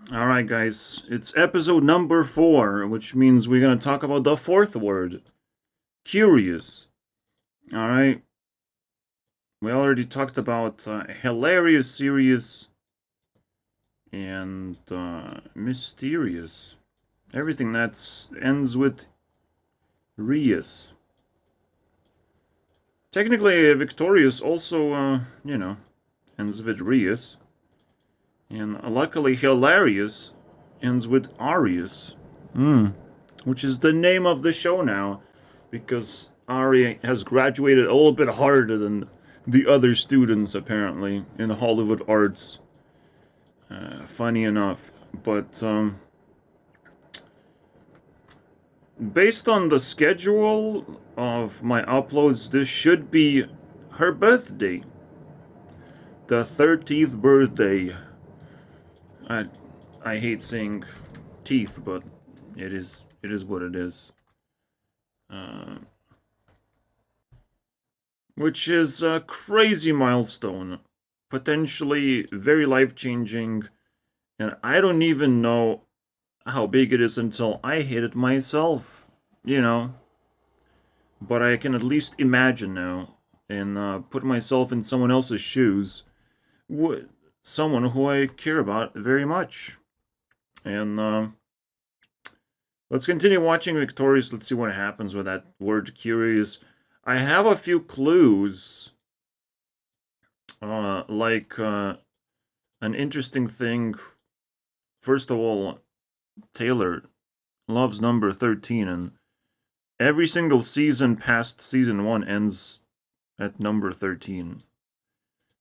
Alright, guys, it's episode number 4, which means we're gonna talk about the fourth word curious. Alright, we already talked about hilarious, serious, and mysterious. Everything that ends with rius. Technically, victorious also, ends with rius. And luckily, hilarious ends with arius. Which is the name of the show now, because Ari has graduated a little bit harder than the other students, apparently, in Hollywood arts. Funny enough. But, based on the schedule of my uploads, this should be her birthday. The 13th birthday. I, I hate saying teeth, but it is what it is. Which is a crazy milestone, potentially very life changing, and I don't even know how big it is until I hit it myself, you know. But I can at least imagine now and put myself in someone else's shoes, someone who I care about very much. And let's continue watching Victorious. Let's see what happens with that word curious. I have a few clues like an interesting thing. First of all, Taylor loves number 13, and every single season past season 1 ends at number 13.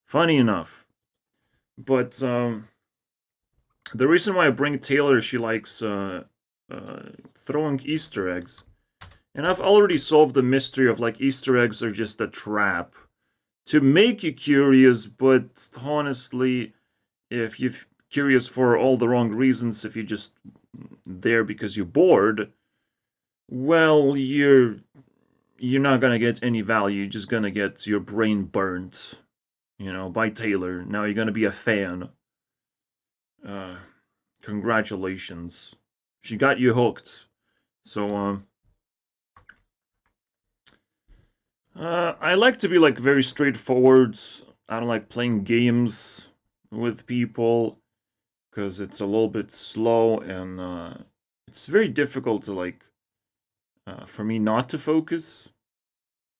Funny enough. But the reason why I bring Taylor, she likes throwing Easter eggs. And I've already solved the mystery of like Easter eggs are just a trap to make you curious, but honestly, if you're curious for all the wrong reasons, if you're just there because you're bored, well, you're not gonna get any value. You're just gonna get your brain burnt, by Taylor. Now you're gonna be a fan. Uh, Congratulations, she got you hooked. So I like to be like very straightforward. I don't like playing games with people because it's a little bit slow and it's very difficult to like for me not to focus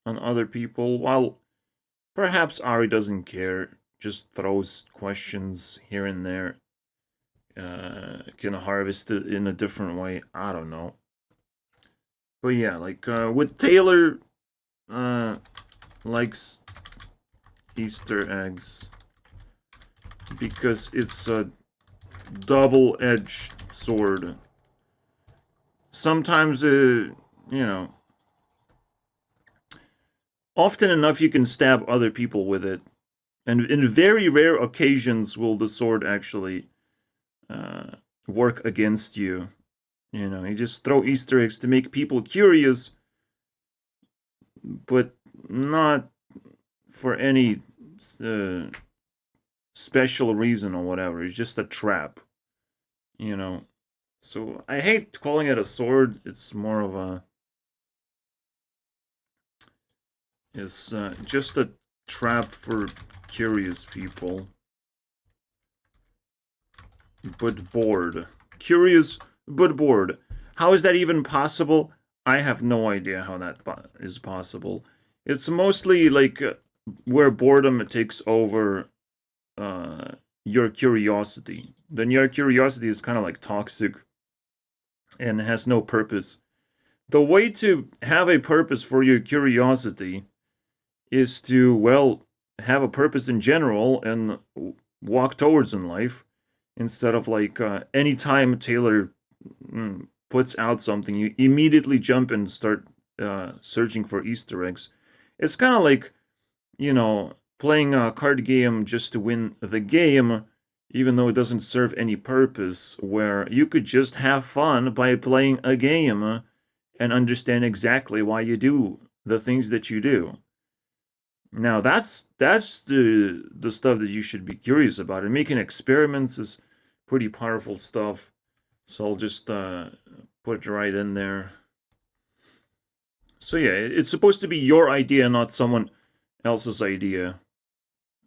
on other people. While perhaps Ari doesn't care, just throws questions here and there. Can harvest it in a different way. I don't know. But yeah, like with Taylor, uh, likes Easter eggs because it's a double-edged sword. Sometimes, often enough you can stab other people with it, and in very rare occasions will the sword actually work against you. You just throw Easter eggs to make people curious, but not for any uh, special reason or whatever. It's just a trap, you know. So I hate calling it a sword. It's more of a it's just a trap for curious people, but bored. Curious but bored. How is that even possible? I have no idea how that is possible. It's mostly like where boredom takes over your curiosity. Then your curiosity is kind of like toxic and has no purpose. The way to have a purpose for your curiosity is to, well, have a purpose in general and walk towards in life instead of like anytime Taylor puts out something, you immediately jump and start searching for Easter eggs. It's kind of like, playing a card game just to win the game, even though it doesn't serve any purpose, where you could just have fun by playing a game and understand exactly why you do the things that you do. Now that's the stuff that you should be curious about. And making experiments is pretty powerful stuff. So I'll just put it right in there. So yeah, it's supposed to be your idea, not someone else's idea.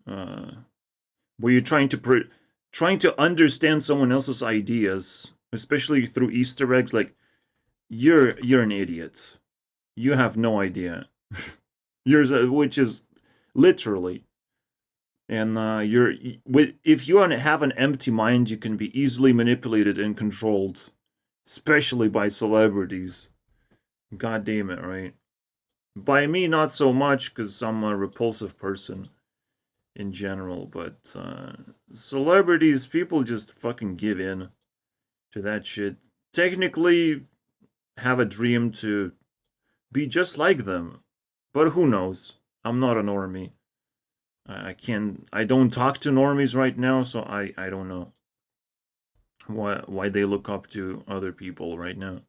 Where you're trying to understand someone else's ideas, especially through Easter eggs. Like you're an idiot. You have no idea. Which is literally. And if you have an empty mind, you can be easily manipulated and controlled, especially by celebrities. God damn it, right? By me, not so much, because I'm a repulsive person in general, but celebrities, people just fucking give in to that shit. Technically, have a dream to be just like them, but who knows? I'm not a normie. I don't talk to normies right now, so I don't know why they look up to other people right now.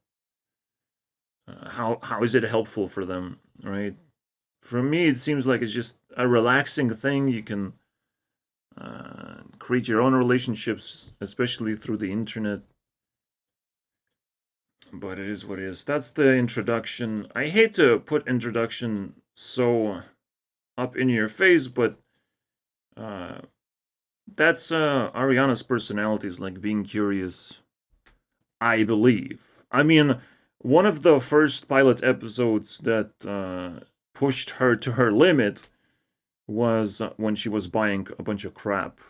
How is it helpful for them, right? For me, it seems like it's just a relaxing thing. You can create your own relationships, especially through the internet. But it is what it is. That's the introduction. I hate to put introduction so up in your face, but that's Ariana's personality, is like being curious, I believe. I mean, one of the first pilot episodes that pushed her to her limit was when she was buying a bunch of crap,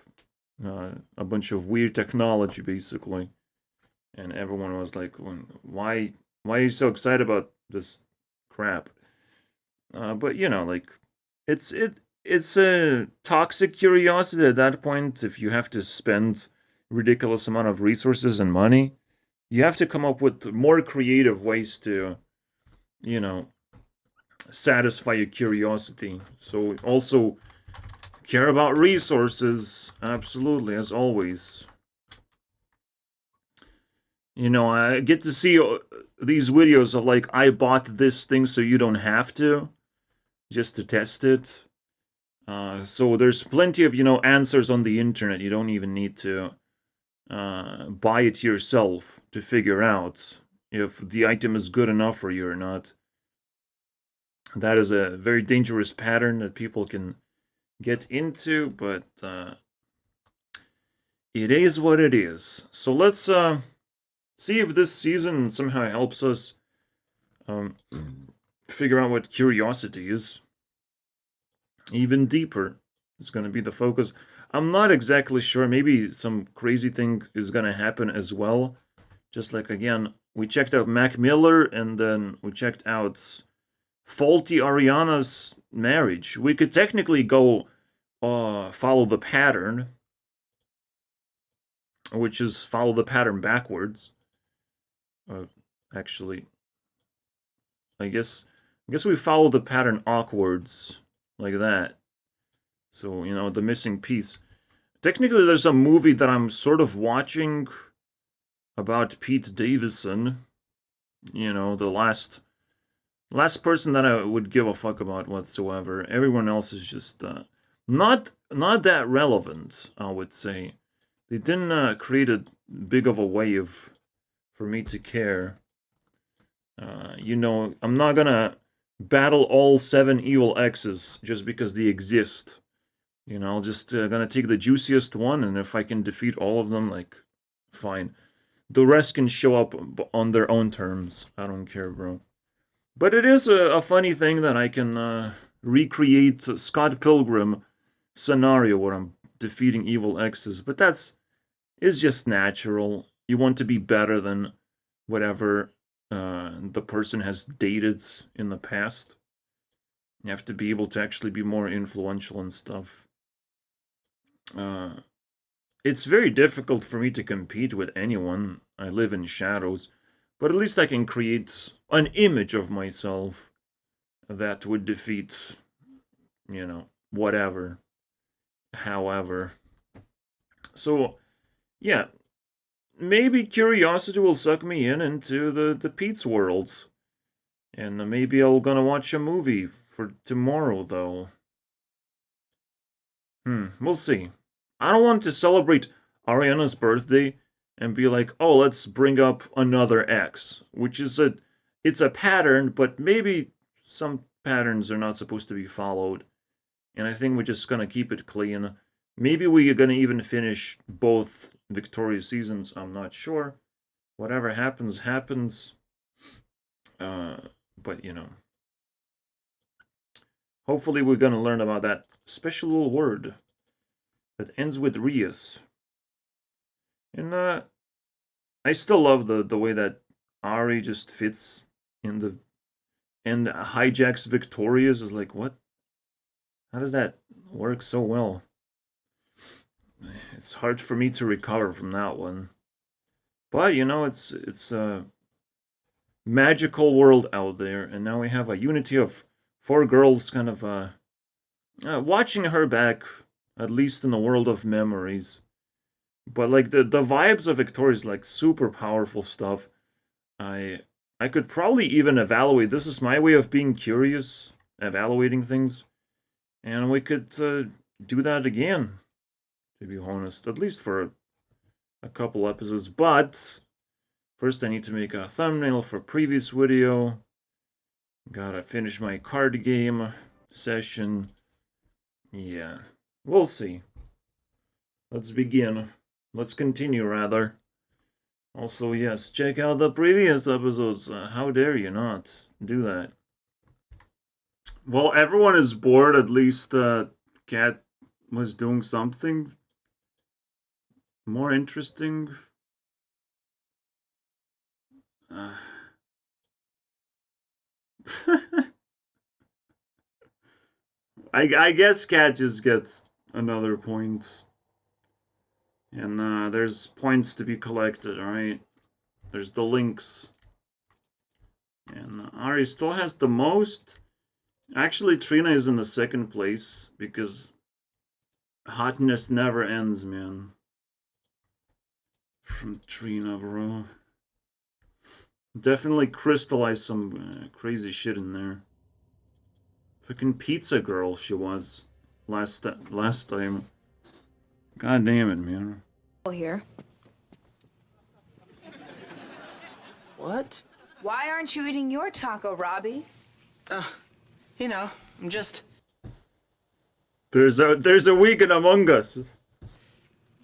a bunch of weird technology, basically, and everyone was like, "Why are you so excited about this crap?" But you know, like, it's a toxic curiosity at that point. If you have to spend ridiculous amount of resources and money, you have to come up with more creative ways to, you know, satisfy your curiosity. So also care about resources, absolutely, as always. You know, I get to see these videos of like, I bought this thing so you don't have to, just to test it. So there's plenty of, you know, answers on the internet. You don't even need to buy it yourself to figure out if the item is good enough for you or not. That is a very dangerous pattern that people can get into, but it is what it is. So let's see if this season somehow helps us figure out what curiosity is. Even deeper is going to be the focus. I'm not exactly sure. Maybe some crazy thing is going to happen as well. Just like, again, we checked out Mac Miller, and then we checked out faulty Ariana's marriage. We could technically go follow the pattern, which is follow the pattern backwards. Actually, I guess we follow the pattern awkwards, like that. So, you know, the missing piece. Technically, there's a movie that I'm sort of watching about Pete Davidson. You know, the last person that I would give a fuck about whatsoever. Everyone else is just not that relevant, I would say. They didn't create a big of a wave for me to care. You know, I'm not gonna battle all 7 evil X's just because they exist. You know, I'll just gonna take the juiciest one, and if I can defeat all of them, like, fine. The rest can show up on their own terms. I don't care, bro. But it is a funny thing that I can recreate Scott Pilgrim scenario where I'm defeating evil X's. But is just natural. You want to be better than whatever the person has dated in the past. You have to be able to actually be more influential and stuff. It's very difficult for me to compete with anyone. I live in shadows. But at least I can create an image of myself that would defeat, you know, whatever. However. So, yeah. Maybe curiosity will suck me into the Pete's world. And maybe I'm gonna watch a movie for tomorrow, though. We'll see. I don't want to celebrate Ariana's birthday and be like, oh, let's bring up another X, which is it's a pattern, but maybe some patterns are not supposed to be followed. And I think we're just gonna keep it clean. Maybe we're gonna even finish both Victorious seasons, I'm not sure. Whatever happens, happens. But, you know. Hopefully we're gonna learn about that special little word that ends with Rias. And, I still love the way that Ari just fits in the... And hijacks Victorious is like, what? How does that work so well? It's hard for me to recover from that one. But, you know, it's a magical world out there, and now we have a unity of 4 girls kind of watching her back, at least in the world of memories. But, like, the vibes of Victoria's, like, super powerful stuff. I could probably even evaluate, this is my way of being curious, evaluating things. And we could do that again, to be honest, at least for a couple episodes. But first I need to make a thumbnail for previous video. Gotta finish my card game session. Yeah, we'll see. Let's begin. Let's continue, rather. Also, yes, check out the previous episodes. How dare you not do that? Well, everyone is bored. At least Cat was doing something more interesting. I guess Cat just gets another point. And there's points to be collected, alright? There's the links. And Ari still has the most. Actually, Trina is in the second place, because hotness never ends, man. From Trina, bro. Definitely crystallized some crazy shit in there. Fucking pizza girl she was last time. God damn it, man. Here. What? Why aren't you eating your taco, Robbie? You know, I'm just There's a vegan among us.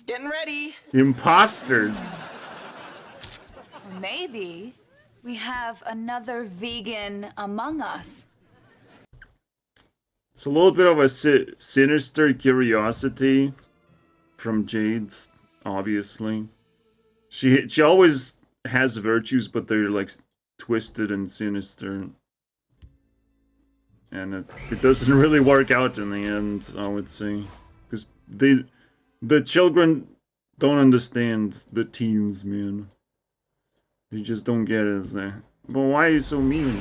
getting ready. Imposters. Maybe we have another vegan among us. It's a little bit of a sinister curiosity from Jade's, obviously. She always has virtues, but they're like twisted and sinister. And it doesn't really work out in the end, I would say. Because the children don't understand the teens, man. They just don't get it. But why are you so mean?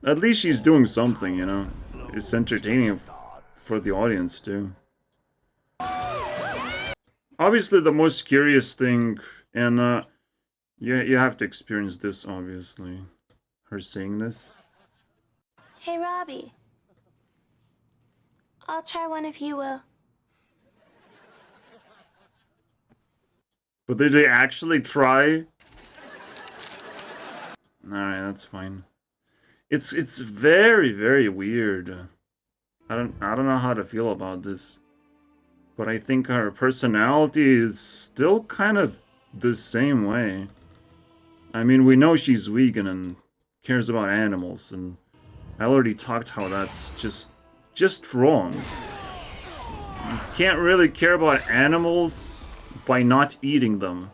At least she's doing something, you know? It's entertaining for the audience, too. Obviously, the most curious thing, and you have to experience this, obviously. Her saying this. Hey, Robbie. I'll try one if you will. But did they actually try? Alright, that's fine. It's very, very weird. I don't know how to feel about this. But I think her personality is still kind of the same way. I mean, we know she's vegan and cares about animals, and I already talked how that's just wrong. You can't really care about animals by not eating them.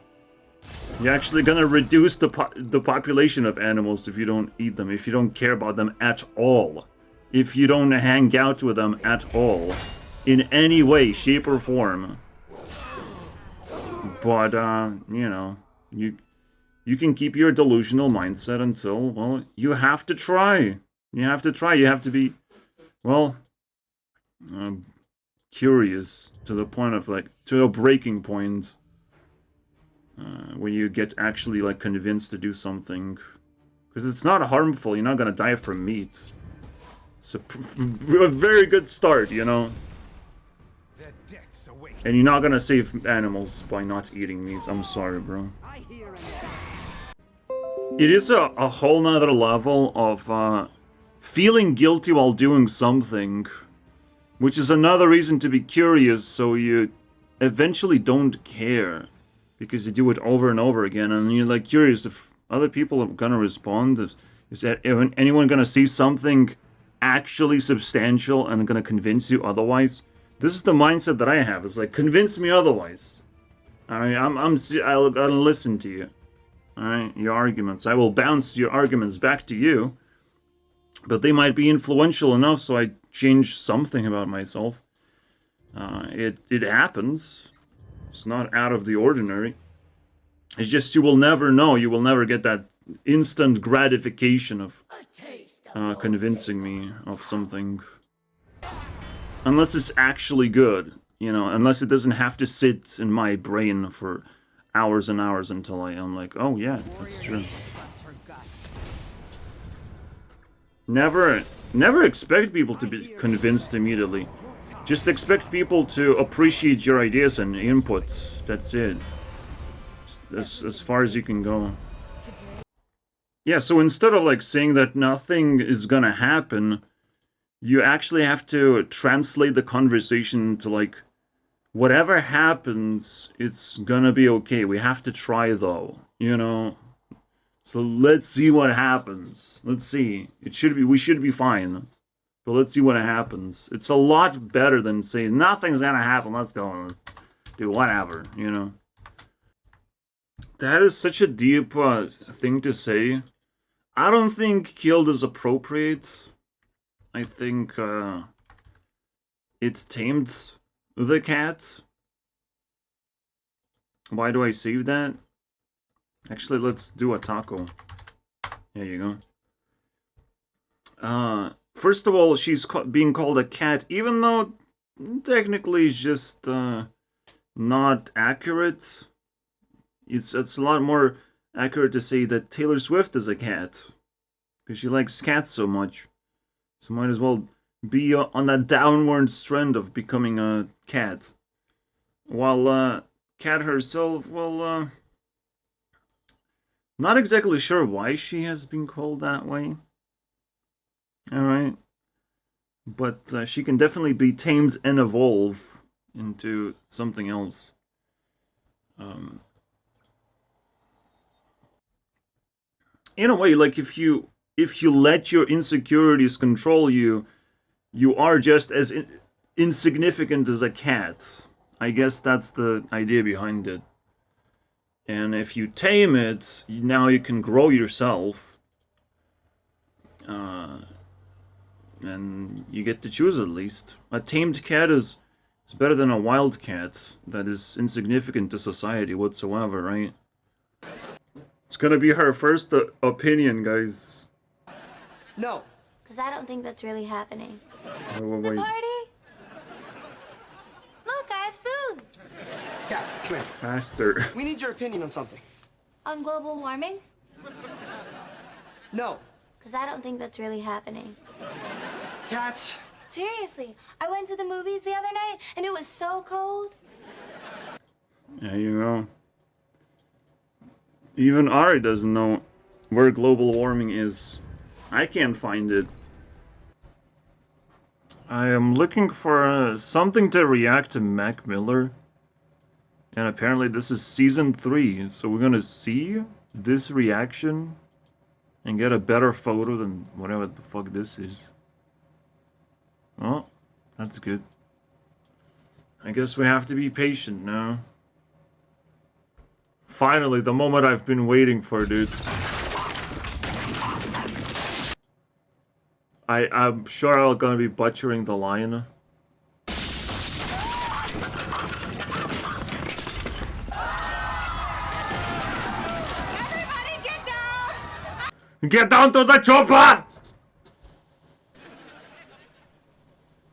You're actually gonna reduce the population of animals if you don't eat them, if you don't care about them at all. If you don't hang out with them at all. In any way, shape, or form. But, you know, you can keep your delusional mindset until, well, you have to try. You have to try. You have to be, well, curious to the point of, like, to a breaking point. When you get actually, like, convinced to do something. Because it's not harmful. You're not gonna die from meat. It's a very good start, you know? Their deaths await. And you're not gonna save animals by not eating meat. I'm sorry, bro. It is a whole nother level of feeling guilty while doing something, which is another reason to be curious, so you eventually don't care, because you do it over and over again, and you're like curious if other people are gonna respond. Is that anyone gonna see something actually substantial and gonna convince you otherwise? This is the mindset that I have. It's like, convince me otherwise. Alright, I'll listen to you. Alright, your arguments. I will bounce your arguments back to you. But they might be influential enough so I change something about myself. It happens. It's not out of the ordinary. It's just you will never know. You will never get that instant gratification of convincing me of something. Unless it's actually good, you know, unless it doesn't have to sit in my brain for hours and hours until I'm like, oh yeah, that's true. Never expect people to be convinced immediately. Just expect people to appreciate your ideas and input. That's it. As far as you can go. Yeah, so instead of like saying that nothing is gonna happen, you actually have to translate the conversation to like, whatever happens, it's gonna be okay. We have to try though, you know? So let's see what happens. Let's see. We should be fine. But let's see what happens. It's a lot better than saying, nothing's gonna happen, let's go and do whatever, you know? That is such a deep thing to say. I don't think killed is appropriate. I think it tamed the cat. Why do I save that? Actually, let's do a taco. There you go. First of all, she's being called a cat, even though technically it's just not accurate. It's a lot more accurate to say that Taylor Swift is a cat, because she likes cats so much. So might as well be on that downward trend of becoming a cat. While Cat herself, well, not exactly sure why she has been called that way. Alright. But she can definitely be tamed and evolve into something else. In a way, like if you let your insecurities control you, you are just as insignificant as a cat. I guess that's the idea behind it. And if you tame it, now you can grow yourself. And you get to choose at least. A tamed cat is better than a wild cat that is insignificant to society whatsoever, right? It's gonna be her first opinion, guys. No. Because I don't think that's really happening. Wait. The party? Look, I have spoons. Yeah, come here. Faster. We need your opinion on something. On global warming? No. Because I don't think that's really happening. Cats. Seriously, I went to the movies the other night and it was so cold. There you go. Even Ari doesn't know where global warming is. I can't find it. I am looking for something to react to Mac Miller. And apparently this is season 3, so we're gonna see this reaction and get a better photo than whatever the fuck this is. Oh, that's good. I guess we have to be patient now. Finally, the moment I've been waiting for, dude. I'm sure I'm gonna be butchering the line. Everybody get down! Get down to the chopper!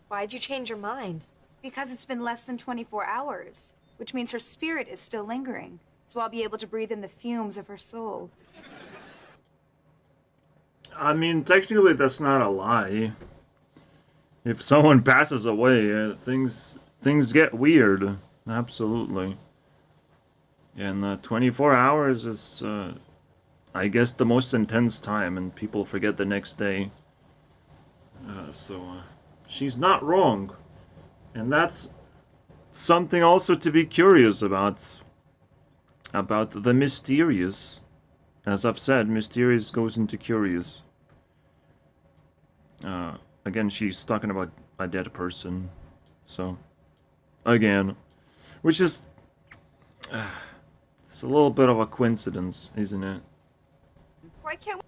Why'd you change your mind? Because it's been less than 24 hours, which means her spirit is still lingering. So I'll be able to breathe in the fumes of her soul. I mean, technically that's not a lie. If someone passes away, things get weird. Absolutely. And 24 hours is, I guess, the most intense time, and people forget the next day. So she's not wrong. And that's something also to be curious about. About the mysterious. As I've said, mysterious goes into curious. Again, she's talking about a dead person. So, again, which is... it's a little bit of a coincidence, isn't it? Why can't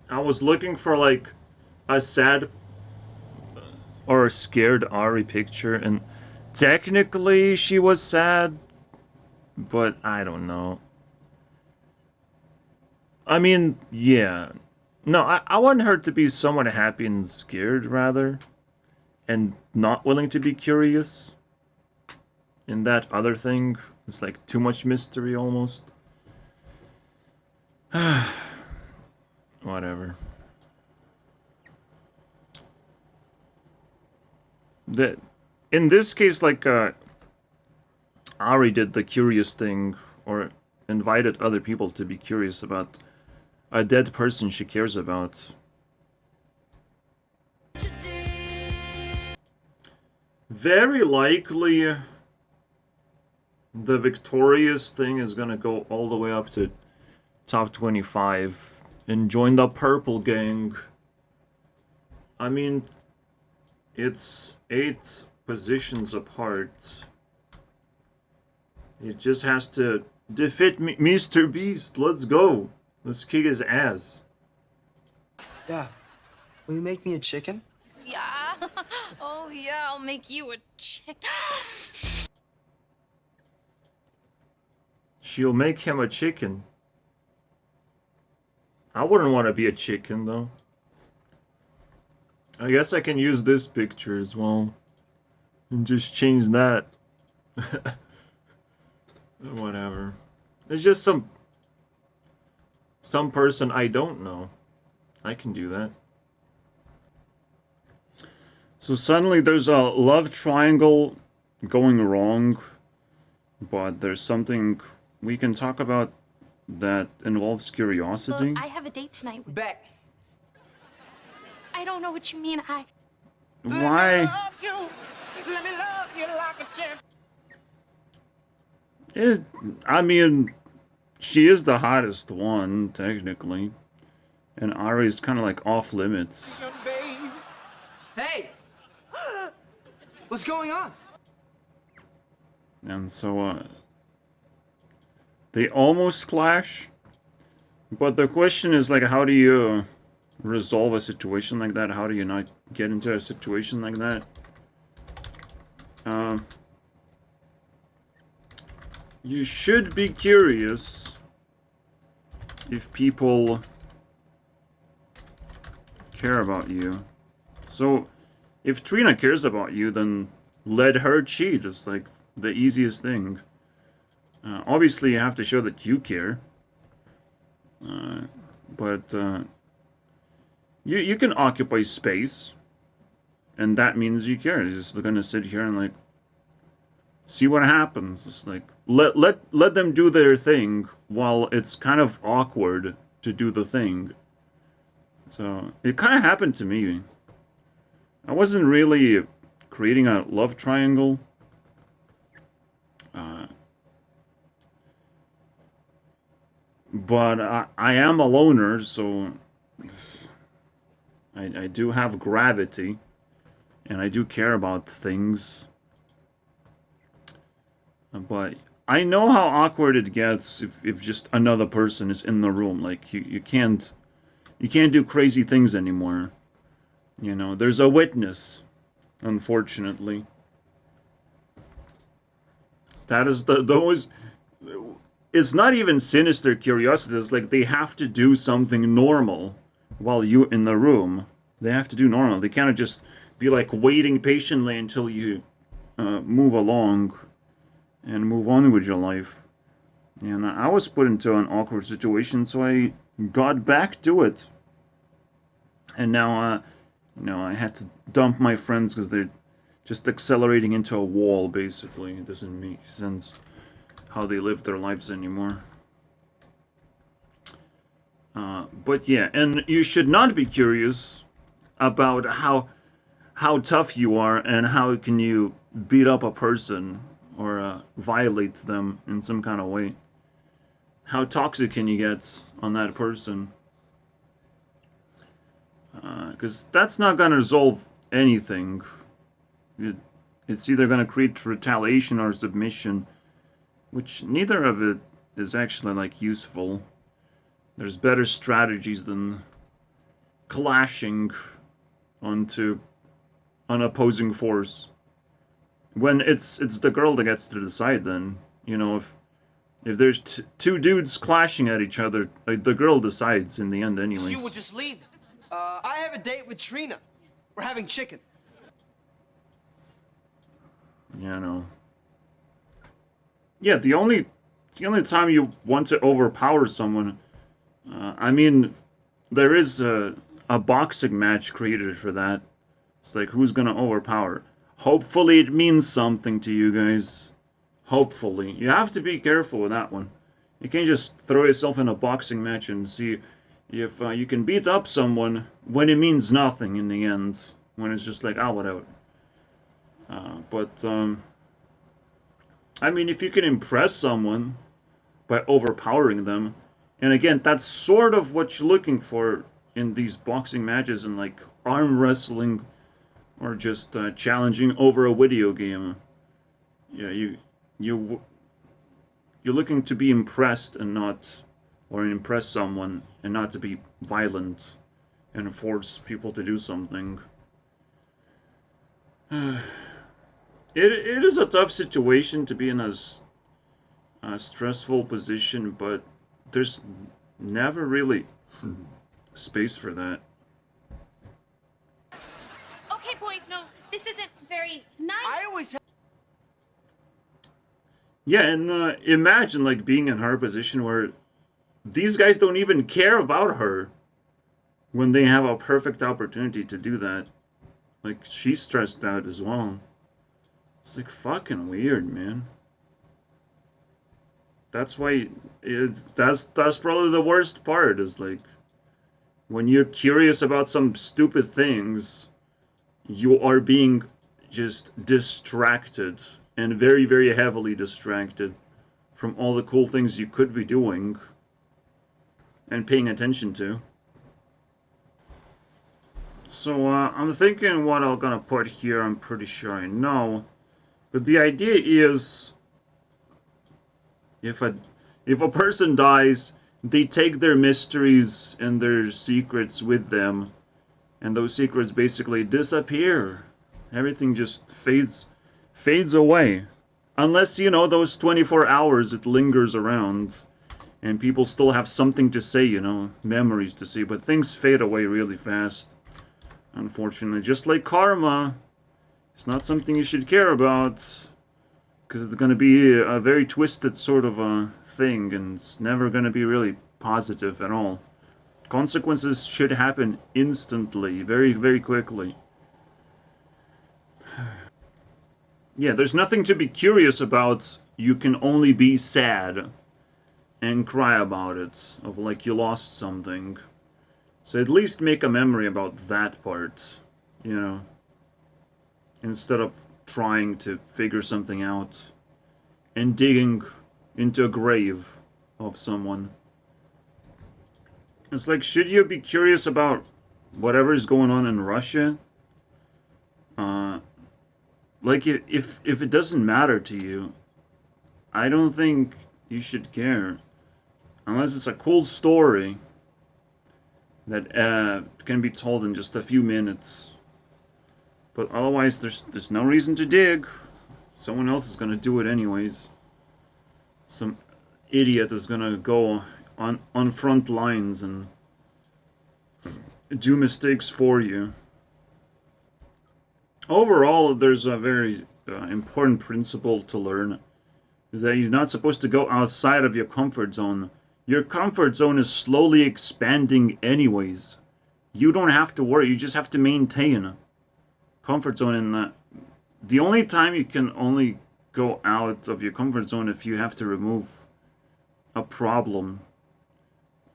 I was looking for, like, a sad or a scared Ari picture, and technically she was sad, but I don't know. I mean, yeah. No, I want her to be somewhat happy and scared, rather, and not willing to be curious. In that other thing, it's like too much mystery, almost. Whatever. In this case, like, Ari did the curious thing, or invited other people to be curious about a dead person she cares about. Very likely, the victorious thing is gonna go all the way up to top 25 and join the purple gang. I mean, it's 8 positions apart. It just has to defeat Mr. Beast. Let's go. Let's kick his ass. Yeah. Will you make me a chicken? Yeah. Oh, yeah, I'll make you a chick. She'll make him a chicken. I wouldn't want to be a chicken, though. I guess I can use this picture as well. And just change that. Whatever. It's just some person I don't know. I can do that. So suddenly there's a love triangle going wrong, but there's something we can talk about that involves curiosity. Look, I have a date tonight with... Bet. I don't know what you mean. Why? I mean, she is the hottest one, technically. And Ari's kind of like off limits. Hey! What's going on? And so, they almost clash. But the question is, like, how do you resolve a situation like that? How do you not get into a situation like that? You should be curious if people care about you. So, if Trina cares about you, then let her cheat. It's like the easiest thing. Obviously, you have to show that you care. But you can occupy space, and that means you care. You're just gonna sit here and like see what happens. It's like let them do their thing while it's kind of awkward to do the thing. So it kind of happened to me. I wasn't really creating a love triangle. But I am a loner, so I do have gravity, and I do care about things. But I know how awkward it gets if just another person is in the room. Like, you can't do crazy things anymore. You know, there's a witness, unfortunately. That is those... It's not even sinister curiosity. It's like they have to do something normal while you in the room. They have to do normal. They can't just be like waiting patiently until you move along and move on with your life. And I was put into an awkward situation, so I got back to it. And now, you know, I had to dump my friends because they're just accelerating into a wall, basically. It doesn't make sense how they live their lives anymore. But yeah, and you should not be curious about how tough you are and how can you beat up a person or violate them in some kind of way. How toxic can you get on that person? Because that's not gonna resolve anything. It's either gonna create retaliation or submission, which neither of it is actually like useful. There's better strategies than clashing onto an opposing force. When it's the girl that gets to decide, then, you know, if there's two dudes clashing at each other, like, the girl decides in the end anyways. You would just leave. I have a date with Trina. We're having chicken. Yeah, no. Yeah, the only time you want to overpower someone, I mean, there is a boxing match created for that. It's like, who's gonna overpower? Hopefully it means something to you guys. Hopefully. You have to be careful with that one. You can't just throw yourself in a boxing match and see if you can beat up someone when it means nothing in the end. When it's just like, whatever. I mean, if you can impress someone by overpowering them, and again, that's sort of what you're looking for in these boxing matches and like arm wrestling or just challenging over a video game. Yeah, you're looking to be impressed and not, or impress someone and not to be violent and force people to do something. It is a tough situation to be in a stressful position, but there's never really space for that. Okay, boys, no, this isn't very nice. I always have... Yeah, and imagine like being in her position where these guys don't even care about her when they have a perfect opportunity to do that. Like, she's stressed out as well. It's like fucking weird, man. That's why that's probably the worst part, is like when you're curious about some stupid things, you are being just distracted, and very, very heavily distracted from all the cool things you could be doing and paying attention to. So I'm thinking what I'm gonna put here. I'm pretty sure I know. But the idea is, if a person dies, they take their mysteries and their secrets with them, and those secrets basically disappear. Everything just fades away. Unless, you know, those 24 hours it lingers around, and people still have something to say, you know, memories to say, but things fade away really fast, unfortunately. Just like karma. It's not something you should care about, because it's going to be a very twisted sort of a thing, and it's never going to be really positive at all. Consequences should happen instantly, very, very quickly. Yeah, there's nothing to be curious about. You can only be sad and cry about it, of like you lost something. So at least make a memory about that part, you know, instead of trying to figure something out and digging into a grave of someone. It's like, should you be curious about whatever is going on in Russia? Like, if it doesn't matter to you, I don't think you should care. Unless it's a cool story that can be told in just a few minutes. But otherwise, there's no reason to dig. Someone else is gonna do it anyways. Some idiot is gonna go on front lines and do mistakes for you. Overall, there's a very important principle to learn, is that you're not supposed to go outside of your comfort zone. Your comfort zone is slowly expanding anyways. You don't have to worry, you just have to maintain comfort zone in that the only time you can only go out of your comfort zone if you have to remove a problem,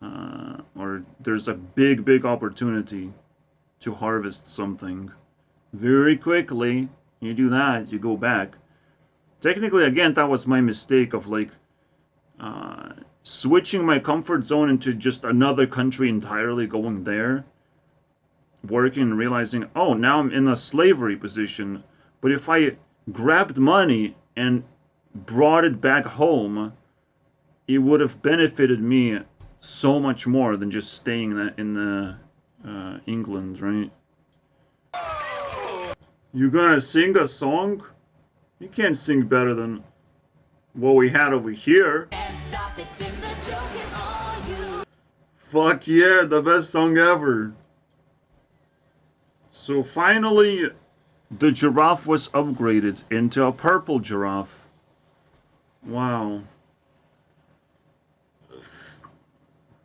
or there's a big opportunity to harvest something very quickly. You do that, you go back. Technically, again, that was my mistake of like switching my comfort zone into just another country entirely, going there, working and realizing, oh, now I'm in a slavery position. But if I grabbed money and brought it back home, it would have benefited me so much more than just staying in England, right? You gonna sing a song? You can't sing better than what we had over here. Fuck yeah, the best song ever. So finally, the giraffe was upgraded into a purple giraffe. Wow.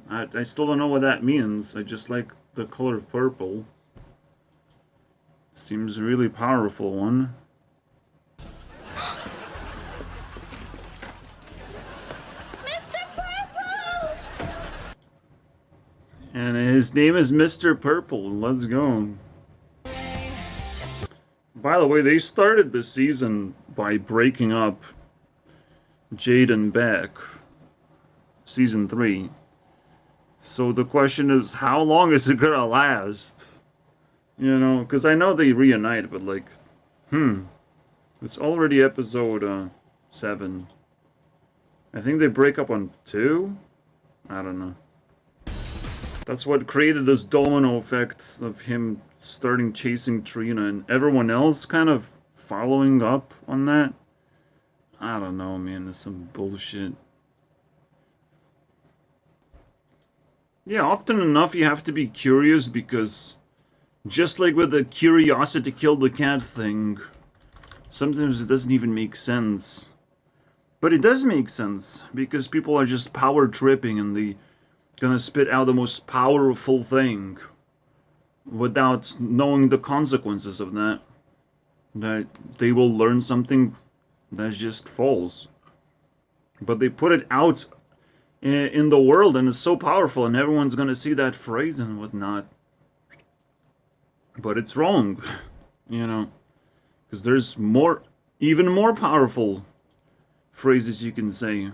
I still don't know what that means. I just like the color of purple. Seems a really powerful one. And his name is Mr. Purple. Let's go. By the way, they started the season by breaking up Jade and Beck. Season 3. So the question is, how long is it gonna last? You know, because I know they reunite, but like, it's already episode 7. I think they break up on 2? I don't know. That's what created this domino effect of him starting chasing Trina and everyone else kind of following up on that. I don't know, man. It's some bullshit. Yeah, often enough you have to be curious because just like with the curiosity killed the cat thing, sometimes it doesn't even make sense. But it does make sense because people are just power tripping and they gonna spit out the most powerful thing without knowing the consequences of that. That they will learn something that's just false. But they put it out in the world and it's so powerful and everyone's gonna see that phrase and whatnot. But it's wrong, you know, because there's even more powerful phrases you can say.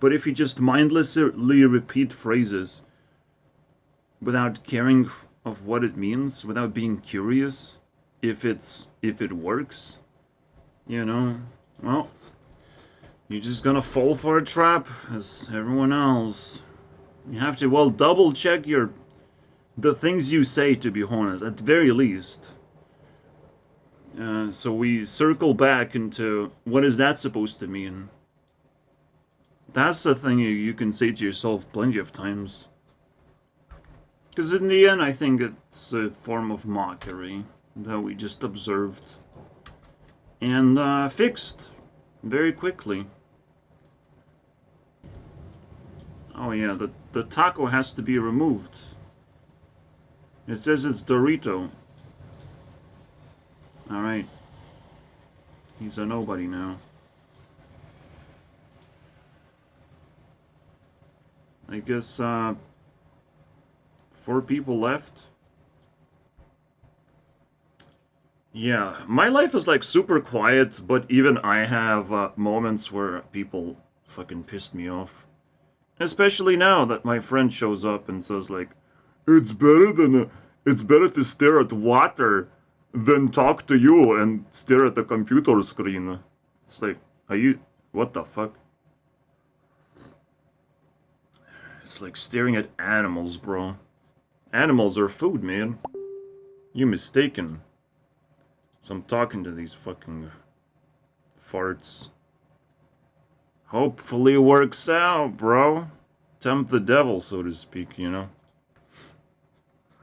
But if you just mindlessly repeat phrases without caring of what it means, without being curious if it works, you know, well, you're just gonna fall for a trap as everyone else. You have to, well, double check the things you say, to be honest, at the very least. So we circle back into what is that supposed to mean? That's the thing you can say to yourself plenty of times. Because in the end, I think it's a form of mockery that we just observed. And fixed very quickly. Oh yeah, the taco has to be removed. It says it's Dorito. Alright. He's a nobody now. I guess, 4 people left. Yeah, my life is like super quiet, but even I have moments where people fucking pissed me off. Especially now that my friend shows up and says like, it's better to stare at water than talk to you and stare at the computer screen. It's like, what the fuck? It's like staring at animals, bro. Animals are food, man. You mistaken. So I'm talking to these fucking farts. Hopefully it works out, bro. Tempt the devil, so to speak, you know.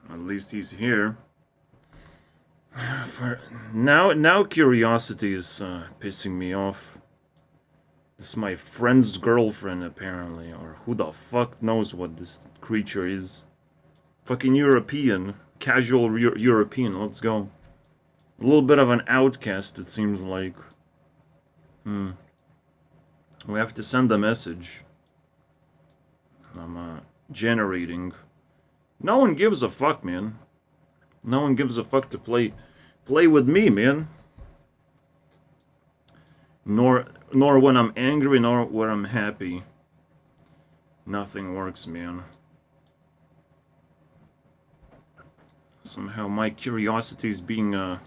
At least he's here. For now curiosity is pissing me off. This is my friend's girlfriend, apparently, or who the fuck knows what this creature is. Fucking European. Casual European, let's go. A little bit of an outcast, it seems like. We have to send a message. I'm generating. No one gives a fuck, man. No one gives a fuck to play with me, man. Nor when I'm angry, nor when I'm happy. Nothing works, man. Somehow my curiosity is being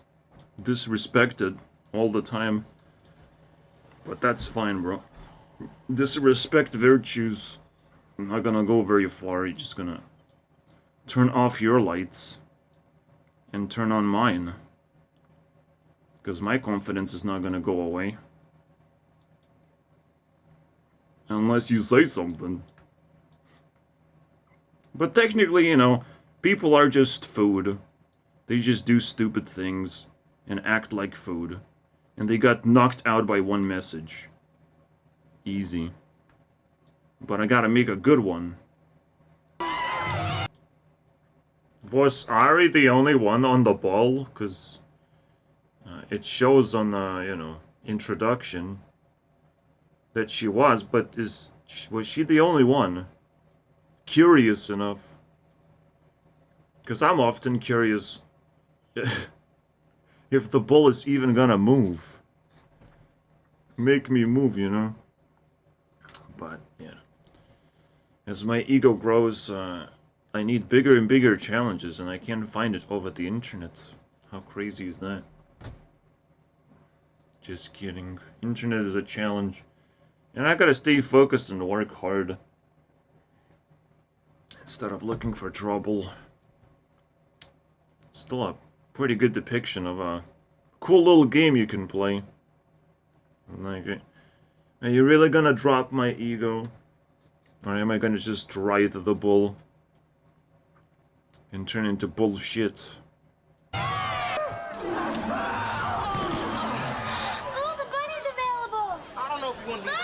disrespected all the time. But that's fine, bro. Disrespect virtues. I'm not gonna go very far. You're just gonna turn off your lights and turn on mine. Because my confidence is not gonna go away. Unless you say something. But technically, you know, people are just food. They just do stupid things and act like food. And they got knocked out by one message. Easy. But I gotta make a good one. Was Ari the only one on the ball? Because it shows on the, you know, introduction that she was, but was she the only one? Curious enough. Because I'm often curious if the bull is even gonna move. Make me move, you know? But, yeah. As my ego grows, I need bigger and bigger challenges, and I can't find it over the internet. How crazy is that? Just kidding. Internet is a challenge. And I gotta stay focused and work hard. Instead of looking for trouble. Still a pretty good depiction of a cool little game you can play. Like, are you really gonna drop my ego? Or am I gonna just ride the bull? And turn into bullshit? Oh, the bunny's available! I don't know if you want to be.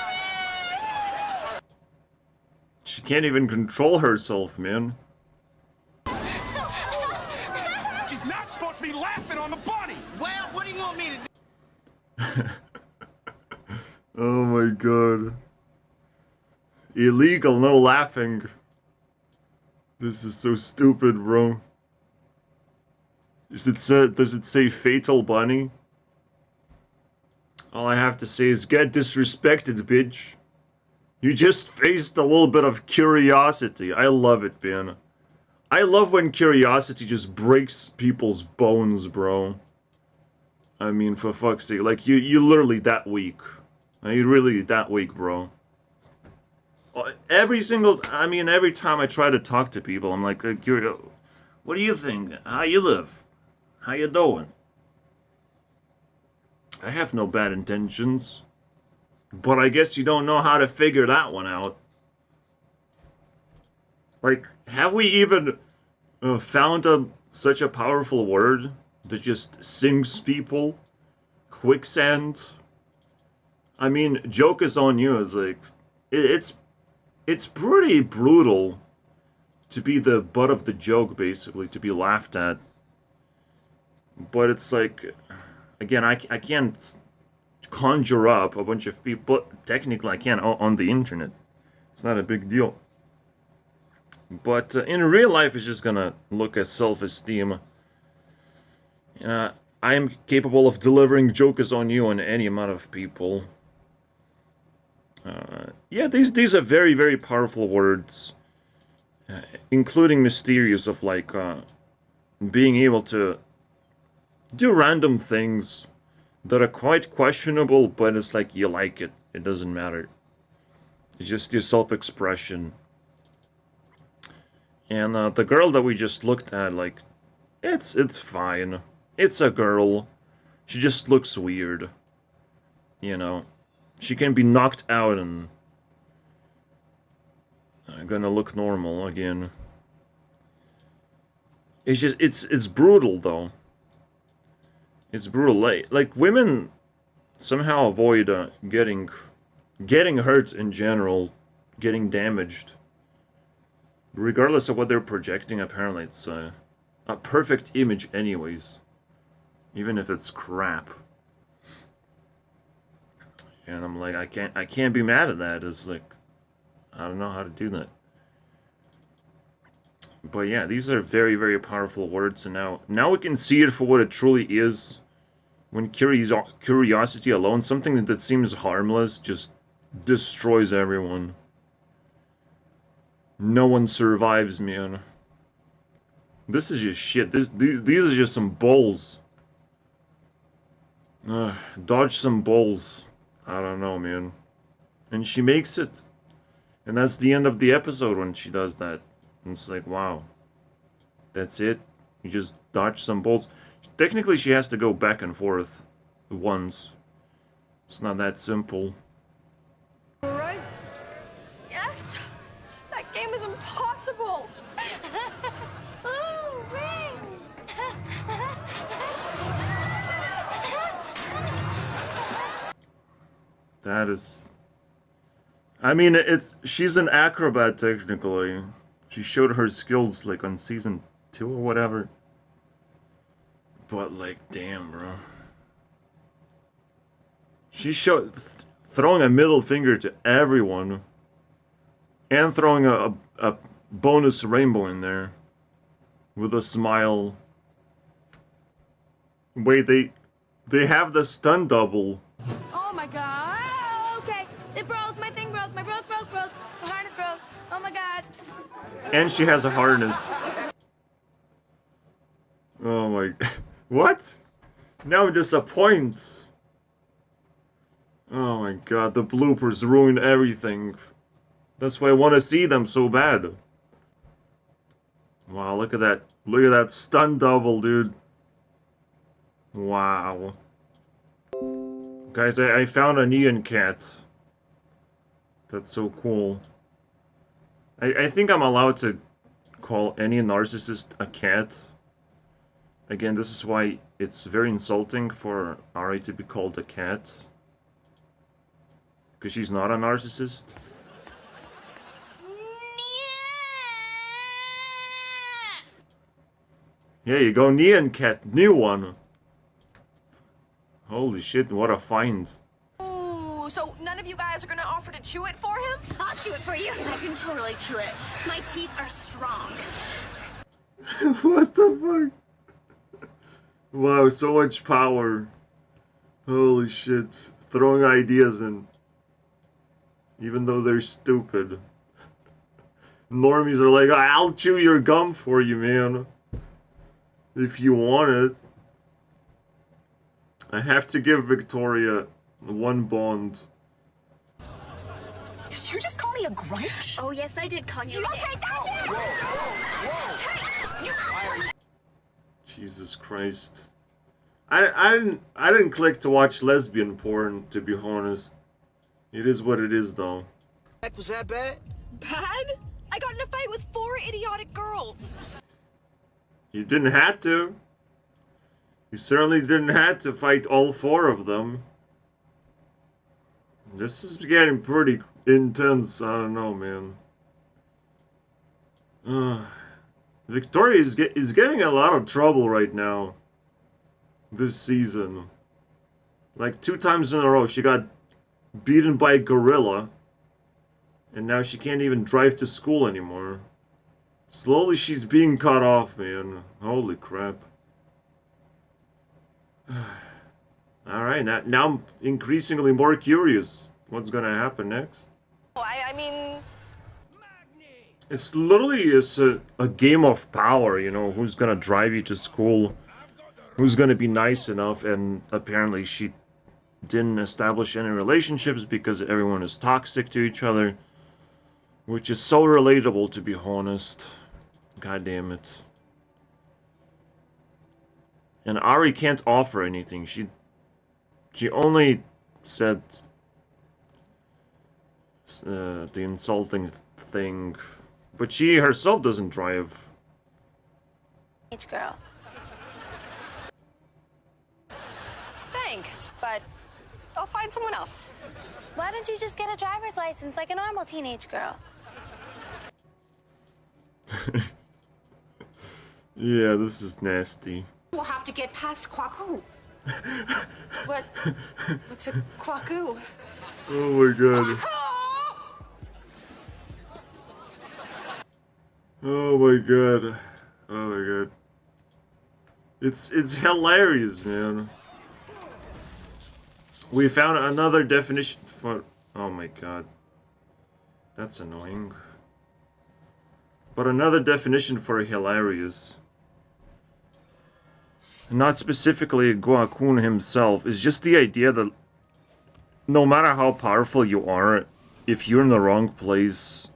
She can't even control herself, man. She's not supposed to be laughing on the bunny! Well, what do you want me to do? Oh my god. Illegal, no laughing. This is so stupid, bro. Does it say fatal bunny? All I have to say is get disrespected, bitch. You just faced a little bit of curiosity. I love it, man. I love when curiosity just breaks people's bones, bro. I mean, for fuck's sake. Like, you literally that weak. You really that weak, bro. Every time I try to talk to people, I'm like, what do you think? How you live? How you doing? I have no bad intentions. But I guess you don't know how to figure that one out. Like, have we even found such a powerful word that just sinks people? Quicksand? I mean, joke is on you. It's like, it's pretty brutal to be the butt of the joke, basically, to be laughed at. But it's like, again, I can't conjure up a bunch of people. Technically, I can on the internet. It's not a big deal. But in real life, it's just gonna look at self-esteem. I am capable of delivering jokes on you and any amount of people. Yeah, these are very, very powerful words. Including mysterious of, like, being able to do random things that are quite questionable, but it's like you like it. It doesn't matter. It's just your self-expression. And the girl that we just looked at, like, it's fine. It's a girl. She just looks weird. You know. She can be knocked out and gonna look normal again. It's just, it's brutal, though. It's brutal. Like women somehow avoid getting hurt in general, getting damaged. Regardless of what they're projecting, apparently it's a perfect image anyways. even if it's crap. And I'm like, I can't be mad at that. It's like, I don't know how to do that. But yeah, these are very, very powerful words, and now we can see it for what it truly is. When curiosity alone, something that seems harmless, just destroys everyone. No one survives, man. This is just shit. These are just some balls. Dodge some balls. I don't know, man. And she makes it. And that's the end of the episode when she does that. And it's like, wow. That's it? You just dodge some balls. Technically, she has to go back and forth once. It's not that simple. Alright? Yes! That game is impossible! Ooh, rings! That is... I mean, she's an acrobat, technically. She showed her skills, like, on season 2 or whatever. But, like, damn, bro. She showed... throwing a middle finger to everyone. And throwing a bonus rainbow in there. With a smile. Wait, they have the stun double. Oh my god. Oh, okay. It broke. My thing broke. My broke. My harness broke. Oh my god. And she has a harness. Oh my... What? Now I'm disappointed. Oh my god, the bloopers ruin everything. That's why I want to see them so bad. Wow, look at that. Look at that stun double, dude. Wow. Guys, I found a neon cat. That's so cool. I think I'm allowed to call any narcissist a cat. Again, this is why it's very insulting for Ari to be called a cat. Because she's not a narcissist. Yeah, you go, neon cat, new one. Holy shit, what a find. Ooh, so none of you guys are gonna offer to chew it for him? I'll chew it for you. I can totally chew it. My teeth are strong. What the fuck? Wow, so much power. Holy shit. Throwing ideas in. Even though they're stupid. Normies are like, I'll chew your gum for you, man. If you want it. I have to give Victoria one bond. Did you just call me a grunch? Oh, yes, I did call you. Okay, that's it! Jesus Christ. I didn't click to watch lesbian porn, to be honest. It is what it is, though. Was that bad? Bad? I got in a fight with 4 idiotic girls. You didn't have to. You certainly didn't have to fight all 4 of them. This is getting pretty intense. I don't know, man. Victoria is getting a lot of trouble right now. This season. Like 2 times in a row, she got beaten by a gorilla. And now she can't even drive to school anymore. Slowly she's being cut off, man. Holy crap. Alright, now I'm increasingly more curious. What's gonna happen next? I mean... It's literally a game of power, you know. Who's gonna drive you to school? Who's gonna be nice enough? And apparently she didn't establish any relationships because everyone is toxic to each other. Which is so relatable, to be honest. God damn it. And Ari can't offer anything. She only said the insulting thing. But she herself doesn't drive. Each girl. Thanks, but I'll find someone else. Why don't you just get a driver's license like a normal teenage girl? Yeah, this is nasty. We'll have to get past Kwaku. What's a Kwaku? Oh my god. Oh my god. Oh my god. It's hilarious, man. We found another definition for... Oh my god. That's annoying. But another definition for hilarious. Not specifically Guakun himself. It's just the idea that no matter how powerful you are, if you're in the wrong place,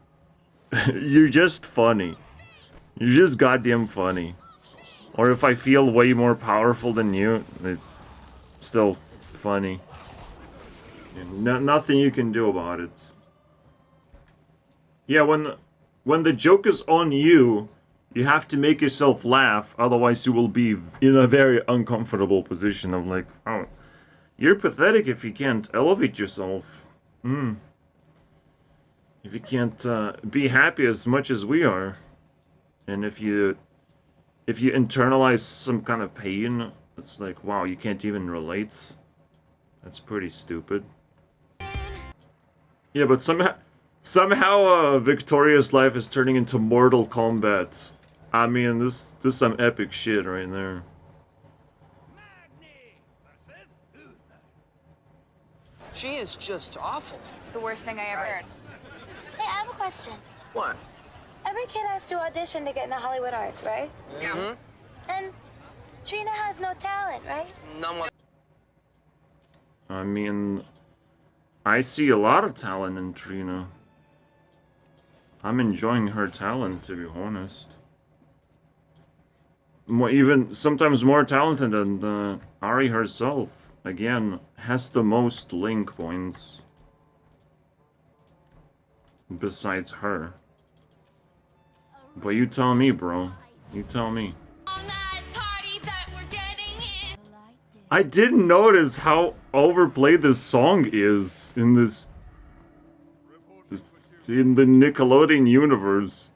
you're just funny. You're just goddamn funny. Or if I feel way more powerful than you, it's still funny. Nothing you can do about it. Yeah, when the joke is on you, you have to make yourself laugh, otherwise you will be in a very uncomfortable position of like, oh, you're pathetic if you can't elevate yourself. If you can't be happy as much as we are. And if you internalize some kind of pain, it's like, wow, you can't even relate. That's pretty stupid. Yeah, but somehow Victoria's life is turning into Mortal Kombat. I mean, this some epic shit right there. She is just awful. It's the worst thing I ever heard. Hey, I have a question. What? Every kid has to audition to get into Hollywood Arts, right? Yeah. And Trina has no talent, right? No one. I mean, I see a lot of talent in Trina. I'm enjoying her talent, to be honest. Even sometimes more talented than Ari herself. Again, has the most link points. Besides her. But you tell me, bro. You tell me. I didn't notice how overplayed this song is in this... in the Nickelodeon universe.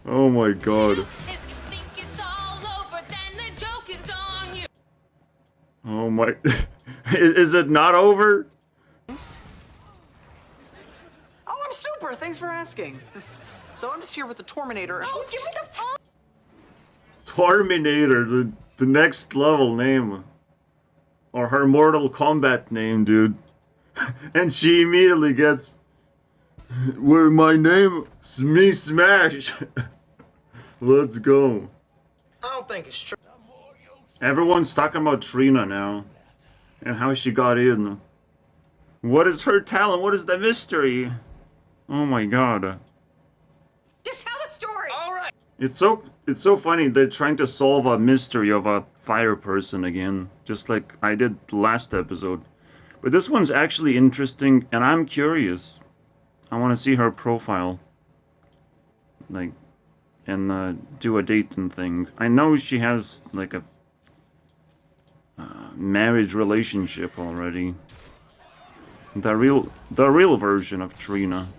Oh my god. Oh my... Is it not over? Oh, I'm super. Thanks for asking. So I'm just here with the Torminator. Oh, give me the phone! Torminator, the next level name. Or her Mortal Kombat name, dude. And she immediately gets... Where my name? Me Smash! Let's go. I don't think it's true. Everyone's talking about Trina now. And how she got in. What is her talent? What is the mystery? Oh my god. Just tell the story! Alright. It's so funny they're trying to solve a mystery of a fire person again. Just like I did last episode. But this one's actually interesting and I'm curious. I want to see her profile. Like, and do a dating thing. I know she has like a marriage relationship already. The real version of Trina.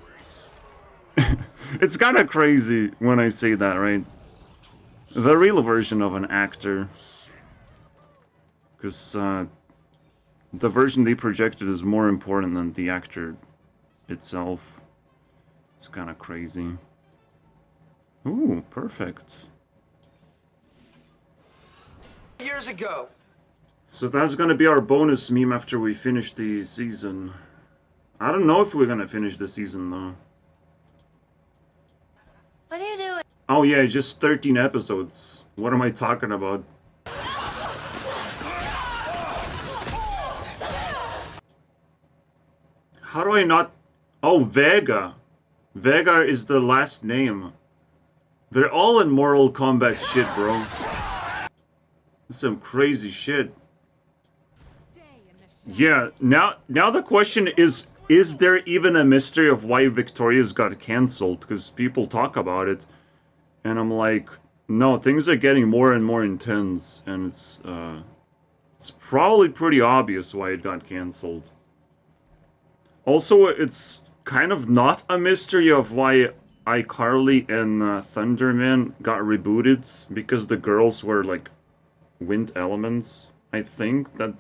It's kind of crazy when I say that, right? The real version of an actor. Because the version they projected is more important than the actor itself. It's kind of crazy. Ooh, perfect. Years ago. So that's gonna be our bonus meme after we finish the season. I don't know if we're gonna finish the season though. What are you doing? Oh yeah, it's just 13 episodes. What am I talking about? How do I not... Oh, Vega. Vega is the last name. They're all in Mortal Kombat shit, bro. That's some crazy shit. Yeah, now the question is there even a mystery of why Victoria's got cancelled? Because people talk about it. And I'm like, no, things are getting more and more intense. And it's probably pretty obvious why it got cancelled. Also, it's kind of not a mystery of why iCarly and Thunderman got rebooted. Because the girls were, like, wind elements. I think that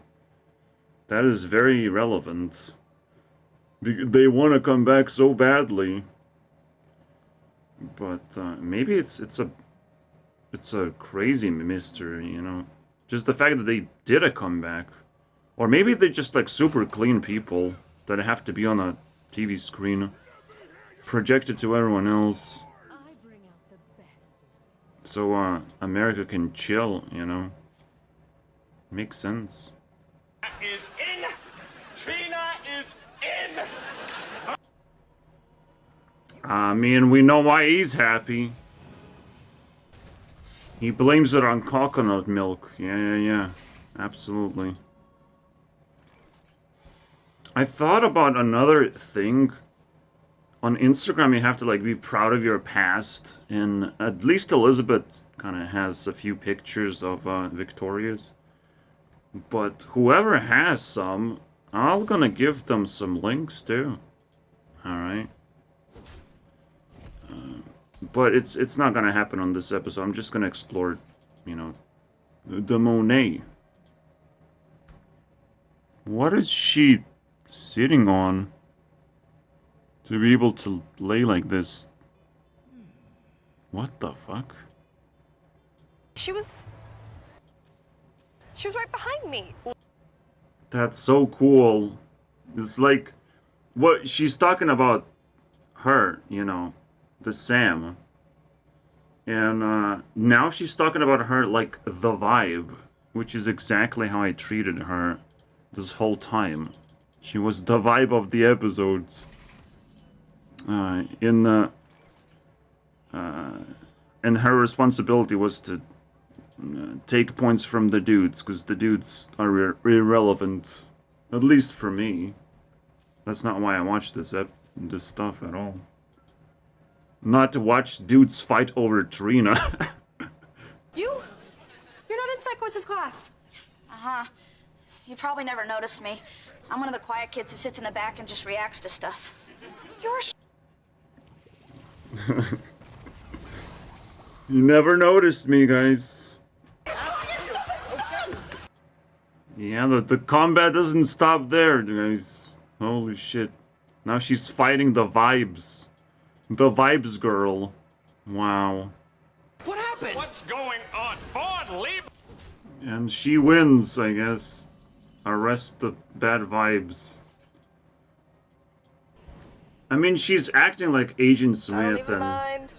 is very relevant. They want to come back so badly. But maybe it's a crazy mystery, you know? Just the fact that they did a comeback. Or maybe they're just like super clean people that have to be on a TV screen projected to everyone else. So America can chill, you know? Makes sense. Is in. Trina is in. I mean, we know why he's happy. He blames it on coconut milk. Yeah. Absolutely. I thought about another thing. On Instagram, you have to, like, be proud of your past. And at least Elizabeth kind of has a few pictures of Victoria's. But whoever has some, I'm gonna give them some links, too. Alright. But it's not gonna happen on this episode. I'm just gonna explore, you know, the Monet. What is she sitting on to be able to lay like this? What the fuck? She was right behind me. That's so cool. It's like, what she's talking about her, you know, the Sam. And now she's talking about her like the vibe, which is exactly how I treated her this whole time. She was the vibe of the episodes. And her responsibility was to take points from the dudes, because the dudes are irrelevant, at least for me. That's not why I watched this stuff at all. Not to watch dudes fight over Trina. You're not in Psychosis class. Uh-huh. You probably never noticed me. I'm one of the quiet kids who sits in the back and just reacts to stuff. You're You never noticed me, guys. Yeah, the combat doesn't stop there, guys. Holy shit. Now she's fighting the vibes. The vibes girl. Wow. What happened? What's going on? Vaughn, leave. And she wins, I guess. Arrest the bad vibes. I mean, she's acting like Agent Smith and... Mind.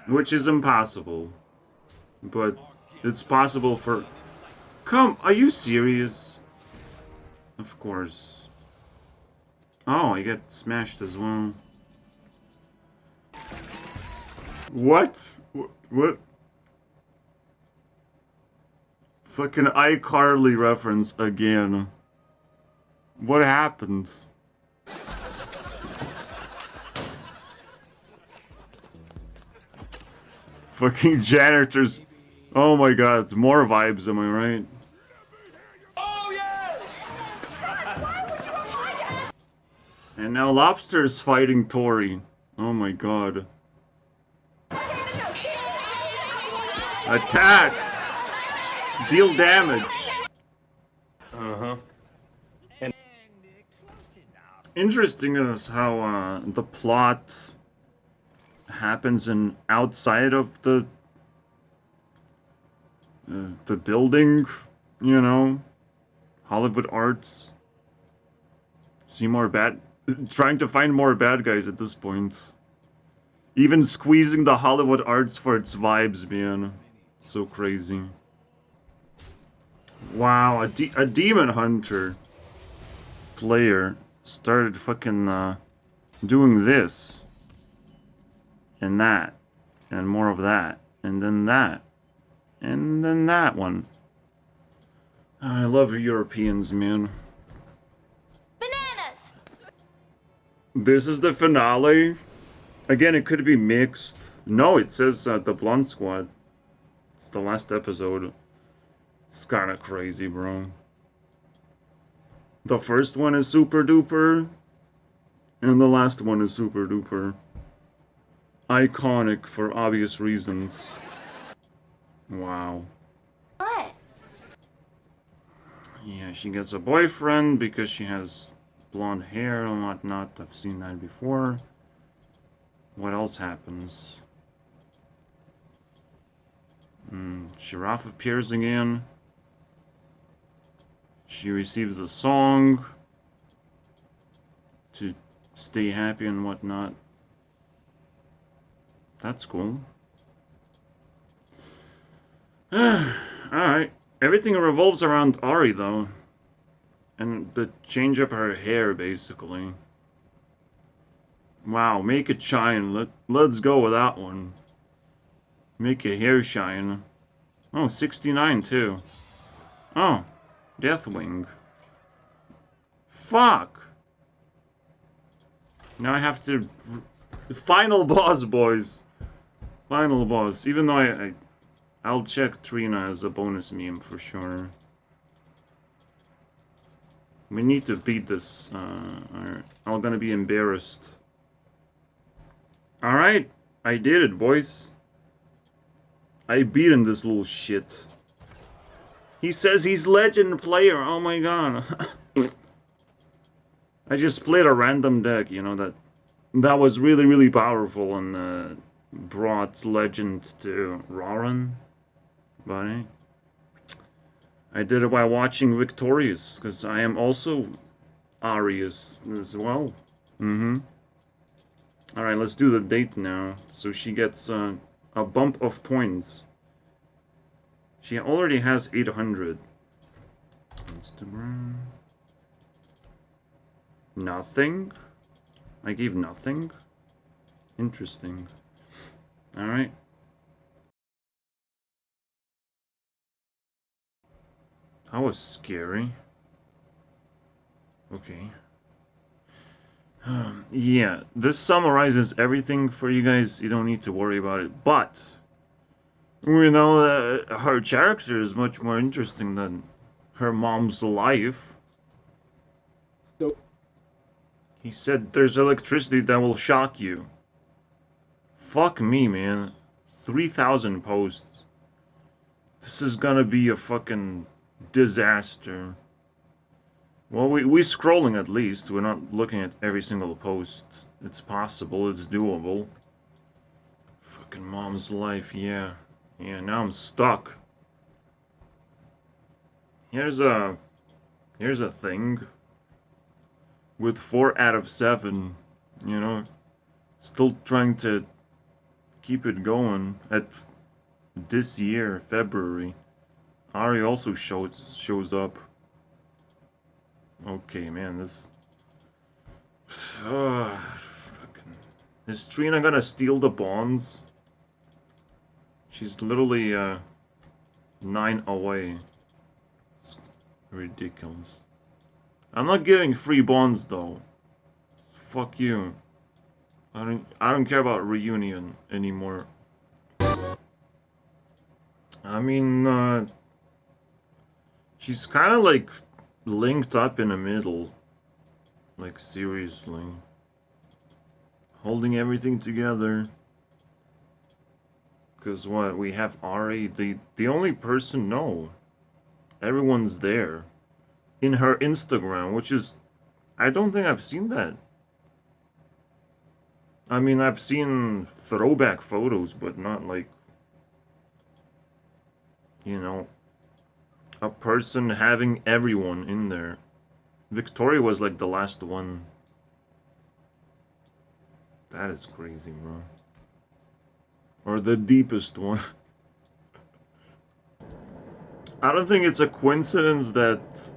Which is impossible. But it's possible for... Come, are you serious? Of course. Oh, I get smashed as well. What? What? Fucking iCarly reference again. What happened? Fucking janitors. Oh my god, more vibes, am I right? Oh yes. And now Lobster is fighting Tori. Oh my god. Attack! Deal damage. Interesting is how the plot happens in outside of the building, you know, Hollywood Arts. See more bad, trying to find more bad guys at this point. Even squeezing the Hollywood Arts for its vibes, man. So crazy. Wow, a demon hunter player started fucking doing this and that and more of that and then that and then that one. I love Europeans, man. Bananas! This is the finale. Again, it could be mixed. No, it says the Blonde Squad. It's the last episode. It's kind of crazy, bro. The first one is super duper. And the last one is super duper iconic for obvious reasons. Wow. What? Yeah, she gets a boyfriend because she has blonde hair and whatnot. I've seen that before. What else happens? Giraffe appears again. She receives a song to stay happy and whatnot. That's cool. Alright. Everything revolves around Ari, though. And the change of her hair, basically. Wow, make it shine. Let's go with that one. Make your hair shine. Oh, 69, too. Oh, Deathwing. Fuck! Now I have to... Final boss, boys! Final boss. Even though I'll check Trina as a bonus meme for sure. We need to beat this, or I'm gonna be embarrassed. Alright, I did it, boys. I beaten this little shit. He says he's legend player, oh my god. I just played a random deck, you know, that was really, really powerful and brought legend to Roran. But hey, I did it by watching Victorious, because I am also Arius as well. Alright, let's do the date now. So she gets a bump of points. She already has 800. Instagram. Nothing? I gave nothing? Interesting. Alright. That was scary. Okay. Yeah, this summarizes everything for you guys. You don't need to worry about it. But we know that her character is much more interesting than her mom's life. He said there's electricity that will shock you. Fuck me, man. 3,000 posts. This is gonna be a fucking disaster. Well, we're scrolling at least. We're not looking at every single post. It's possible. It's doable. Fucking mom's life, yeah. Yeah, now I'm stuck. Here's a thing. With 4 out of 7, you know. Still trying to keep it going at this year, February. Ari also shows up. Okay, man, this... fucking... Is Trina gonna steal the bonds? She's literally, 9 away. It's ridiculous. I'm not getting free bonds, though. Fuck you. I don't care about reunion anymore. I mean, she's kind of like linked up in the middle. Like, seriously. Holding everything together. Because what, we have Ari, the only person, no. Everyone's there. In her Instagram, which is... I don't think I've seen that. I mean, I've seen throwback photos, but not like... You know... A person having everyone in there. Victoria was like the last one. That is crazy, bro. Or the deepest one. I don't think it's a coincidence that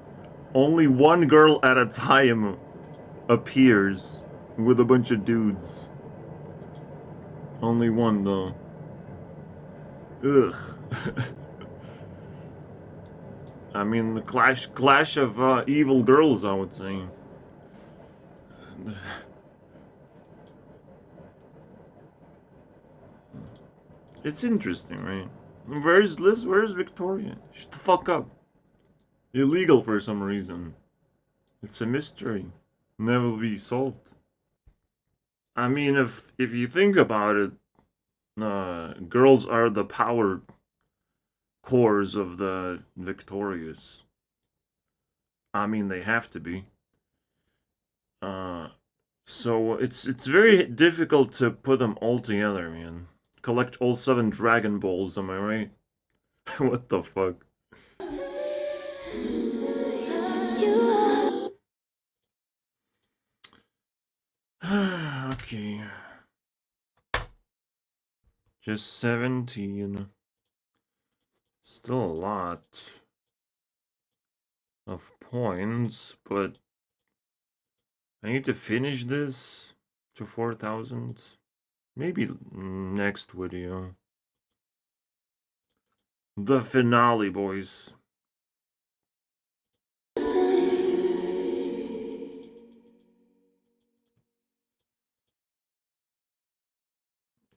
only one girl at a time appears with a bunch of dudes. Only one, though. Ugh. I mean, the clash of evil girls, I would say. It's interesting, right? Where's Liz? Where's Victoria? Shut the fuck up. Illegal for some reason. It's a mystery. Never will be solved. I mean, if you think about it, girls are the power cores of the victorious. I mean, they have to be. So it's very difficult to put them all together, man. Collect all 7 Dragon Balls, am I right? What the fuck? Okay. Just 17. Still a lot of points, but I need to finish this to 4,000. Maybe next video. The finale, boys.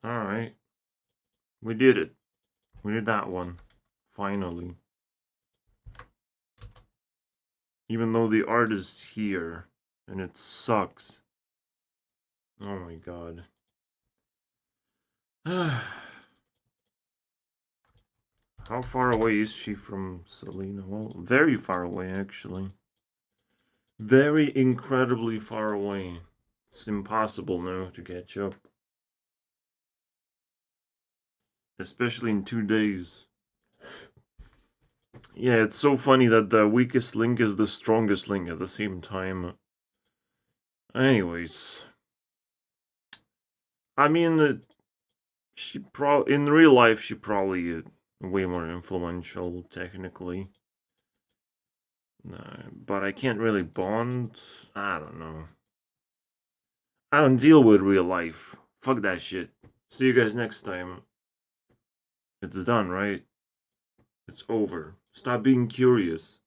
Alright. We did it. We did that one. Finally. Even though the art is here. And it sucks. Oh my god. How far away is she from Selena? Well, very far away, actually. Very incredibly far away. It's impossible now to catch up. Especially in 2 days. Yeah, it's so funny that the weakest link is the strongest link at the same time. Anyways. I mean, in real life, she probably way more influential, technically. But I can't really bond. I don't know. I don't deal with real life. Fuck that shit. See you guys next time. It's done, right? It's over. Stop being curious.